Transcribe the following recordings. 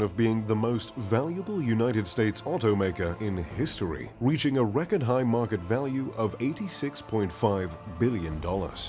of being the most valuable United States automaker in history, reaching a record-high market value of $86.5 billion.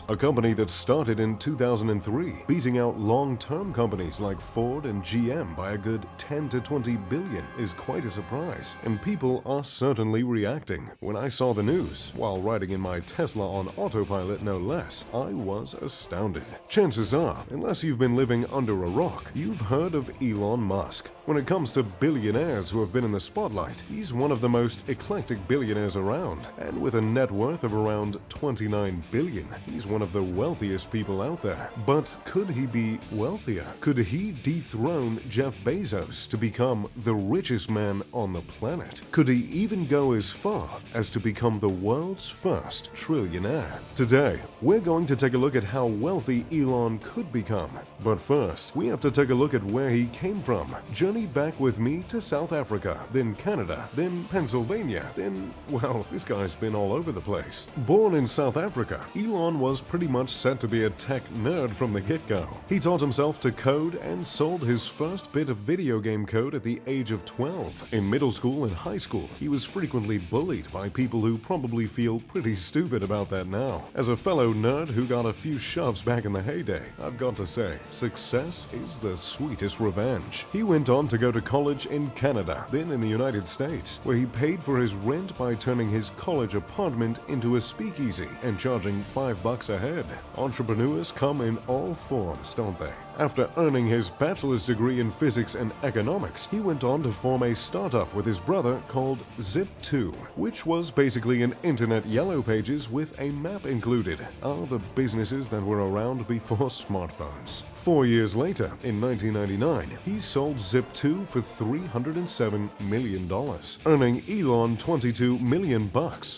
A company that started in 2003, beating out long-term companies like Ford and GM by a good 10 to 20 billion is quite a surprise, and people are certainly reacting. When I saw the news, while riding in my Tesla on autopilot no less, I was astounded. Chances are, unless you've been living under a rock, you've heard of Elon Musk. When it comes to billionaires who have been in the spotlight, he's one of the most eclectic billionaires around, and with a net worth of around 29 billion, he's one of the wealthiest people out there. But could he be wealthier? Could he dethrone Jeff Bezos to become the richest man on the planet? Could he even go as far as to become the world's first trillionaire? Today, we're going to take a look at how wealthy Elon could become. But first, we have to take a look at where he came from. Journey back with me to South Africa, then Canada, then Pennsylvania, then, well, this guy's been all over the place. Born in South Africa, Elon was pretty much set to be a tech nerd from the get-go. He taught himself to code and sold his first bit of video game code at the age of 12. In middle school and high school, he was frequently bullied by people who probably feel pretty stupid about that now. As a fellow nerd who got a few shoves back in the heyday, I've got to say, success is the sweetest revenge. He went on to go to college in Canada, then in the United States, where he paid for his rent by turning his college apartment into a speakeasy and charging $5 a head. Entrepreneurs come in all forms, don't they? After earning his bachelor's degree in physics and economics, he went on to form a startup with his brother called Zip2, which was basically an internet yellow pages with a map included. Are the businesses that were around before smartphones. 4 years later, in 1999, he sold Zip2 for $307 million, earning Elon $22 million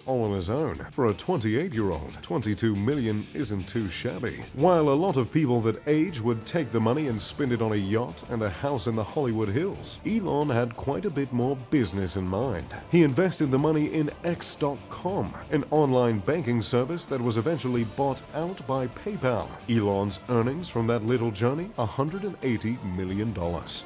all on his own. For a 28-year-old, $22 million isn't too shabby. While a lot of people that age would take the money and spend it on a yacht and a house in the Hollywood Hills, Elon had quite a bit more business in mind. He invested the money in X.com, an online banking service that was eventually bought out by PayPal. Elon's earnings from that little journey, $180 million.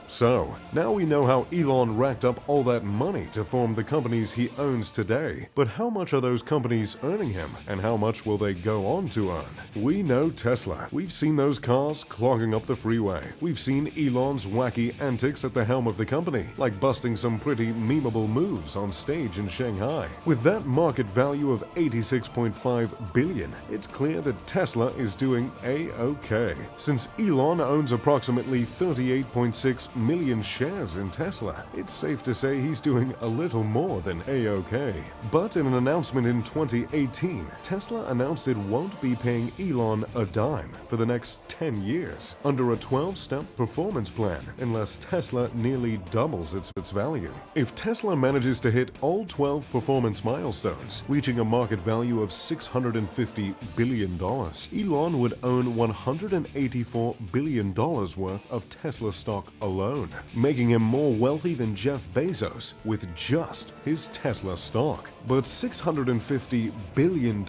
So, now we know how Elon racked up all that money to form the companies he owns today. But how much are those companies earning him, and how much will they go on to earn? We know Tesla. We've seen those cars clogging up the freeway. We've seen Elon's wacky antics at the helm of the company, like busting some pretty memeable moves on stage in Shanghai. With that market value of $86.5 billion, it's clear that Tesla is doing A-OK. Since Elon owns approximately 38.6 million shares in Tesla, it's safe to say he's doing a little more than A-OK. But in an announcement in 2018, Tesla announced it won't be paying Elon a dime for the next 10 years under a 12-step performance plan unless Tesla nearly doubles its value. If Tesla manages to hit all 12 performance milestones, reaching a market value of $650 billion, Elon would own $184 billion worth of Tesla stock alone, making him more wealthy than Jeff Bezos with just his Tesla stock. But $650 billion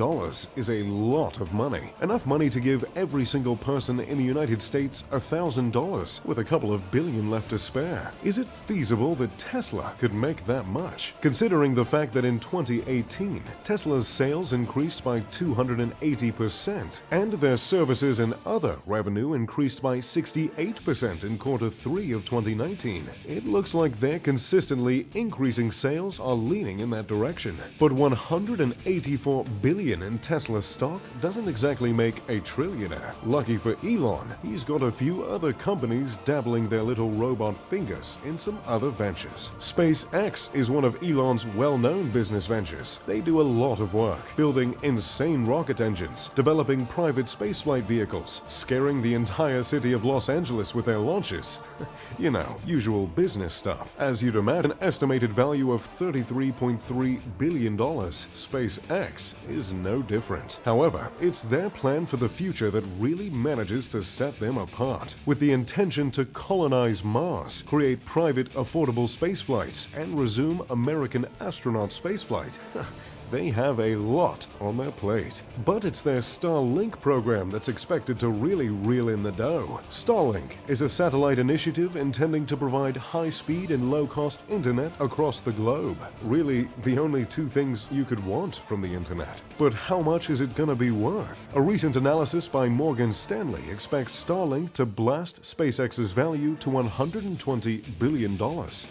is a lot of money. Enough money to give every single person in the United States $1,000 with a couple of billion left to spare. Is it feasible that Tesla could make that much? Considering the fact that in 2018, Tesla's sales increased by 280%, and their services and other revenue increased by 68% in Q3 of 2019, it looks like their consistently increasing sales are leaning in that direction. But $184 billion in Tesla stock doesn't exactly make a trillionaire. Lucky for Elon, he's got a few other companies dabbling their little robot fingers in some other ventures. SpaceX is one of Elon's well-known business ventures. They do a lot of work, building insane rocket engines, developing private spaceflight vehicles, scaring the entire city of Los Angeles with their launches. You know, usual business stuff. As you'd imagine, an estimated value of $33.3 billion, SpaceX is no different. However, it's their plan for the future that really manages to set them apart, with the intention to colonize Mars, create private, affordable space flights, and resume American astronaut spaceflight. they have a lot on their plate. But it's their Starlink program that's expected to really reel in the dough. Starlink is a satellite initiative intending to provide high-speed and low-cost internet across the globe. Really, the only two things you could want from the internet. But how much is it gonna be worth? A recent analysis by Morgan Stanley expects Starlink to blast SpaceX's value to $120 billion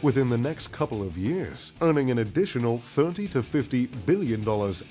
within the next couple of years, earning an additional $30 to $50 billion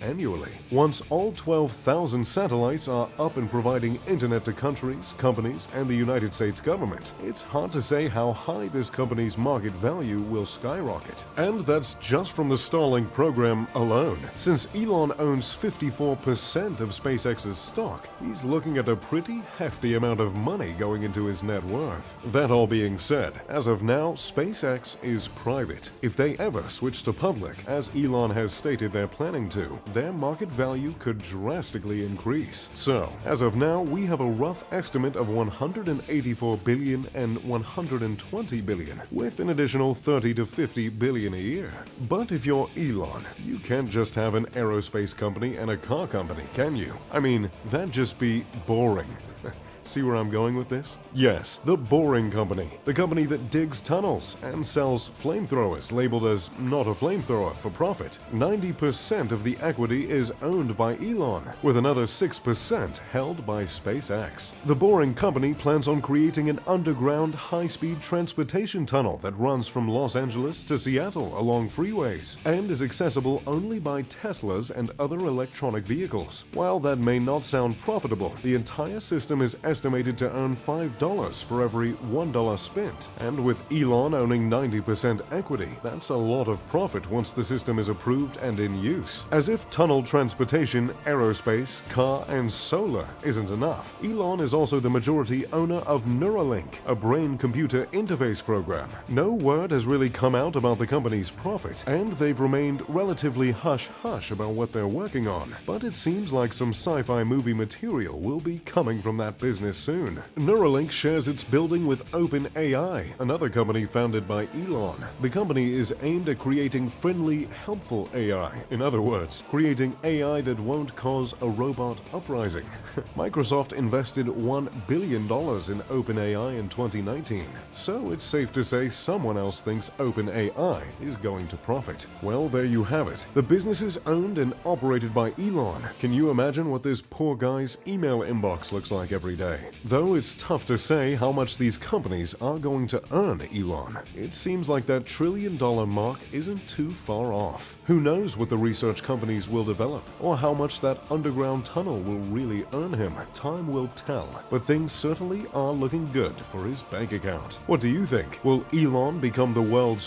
annually. Once all 12,000 satellites are up and providing internet to countries, companies, and the United States government, it's hard to say how high this company's market value will skyrocket. And that's just from the Starlink program alone. Since Elon owns 54% of SpaceX's stock, he's looking at a pretty hefty amount of money going into his net worth. That all being said, as of now, SpaceX is private. If they ever switch to public, as Elon has stated they're planning to, their market value could drastically increase. So, as of now, we have a rough estimate of $184 billion and $120 billion, with an additional $30 to $50 billion a year. But if you're Elon, you can't just have an aerospace company and a car company, can you? I mean, that'd just be boring. See where I'm going with this? Yes, the Boring Company. The company that digs tunnels and sells flamethrowers labeled as not a flamethrower for profit. 90% of the equity is owned by Elon, with another 6% held by SpaceX. The Boring Company plans on creating an underground high-speed transportation tunnel that runs from Los Angeles to Seattle along freeways and is accessible only by Teslas and other electronic vehicles. While that may not sound profitable, the entire system is estimated to earn $5 for every $1 spent, and with Elon owning 90% equity, that's a lot of profit once the system is approved and in use. As if tunnel transportation, aerospace, car, and solar isn't enough, Elon is also the majority owner of Neuralink, a brain-computer interface program. No word has really come out about the company's profit, and they've remained relatively hush-hush about what they're working on, but it seems like some sci-fi movie material will be coming from that business soon. Neuralink shares its building with OpenAI, another company founded by Elon. The company is aimed at creating friendly, helpful AI. In other words, creating AI that won't cause a robot uprising. Microsoft invested $1 billion in OpenAI in 2019, so it's safe to say someone else thinks OpenAI is going to profit. Well, there you have it. The business is owned and operated by Elon. Can you imagine what this poor guy's email inbox looks like every day? Though it's tough to say how much these companies are going to earn Elon. It seems like that $1 trillion mark isn't too far off. Who knows what the research companies will develop, or how much that underground tunnel will really earn him. Time will tell, but things certainly are looking good for his bank account. What do you think? Will Elon become the world's